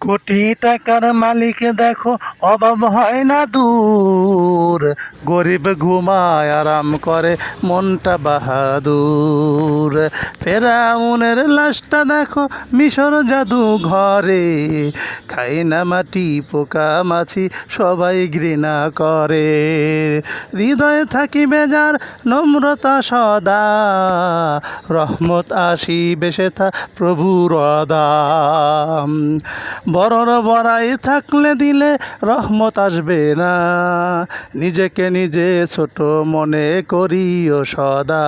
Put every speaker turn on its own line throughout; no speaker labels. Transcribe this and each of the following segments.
কোটি টাকার মালিক দেখো অভাব হয় না দূর, গরিব ঘুমায় আরাম করে মনটা বাহাদুর। ফেরাউনের লাশটা দেখো মিশর জাদু ঘরে, খাই না মাটি পোকা মাছি সবাই ঘৃণা করে। হৃদয়ে থাকিবে যার নম্রতা সদা, রহমত আসিবে সেথা প্রভুর অদা। বড়র বড়াই থাকলে দিলে রহমত আসবে না, নিজেকে নিজে ছোট মনে করিও সদা।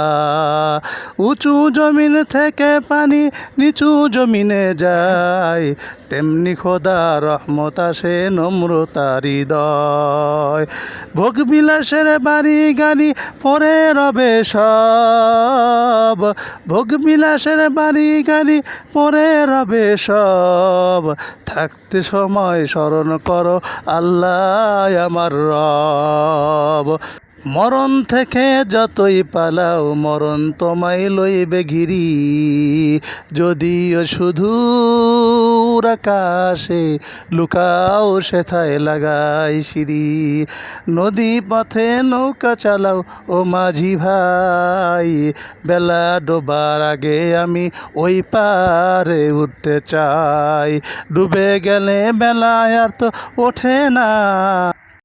উঁচু জমিন থেকে পানি নিচু জমিনে যায়, তেমনি খোদা রহমত আসে নম্রতার হৃদয়। ভোগবিলাসের বাড়ি গাড়ি পরে রবে সব, ভোগবিলাসের বাড়ি গাড়ি পরে রবে সব। থাকতে সময় স্মরণ করো আল্লাহ আমার রব। মরণ থেকে যতই পালাও মরণ তোমায় লইবে ঘিরি, যদিও শুধু আকাশে লুকাও সেথায় লাগাই সিঁড়ি। নদী পথে নৌকা চালাও ও মাঝি ভাই, বেলা ডোবার আগে আমি ওই পারে উঠতে চাই। ডুবে গেলে বেলা আর তো ওঠে না,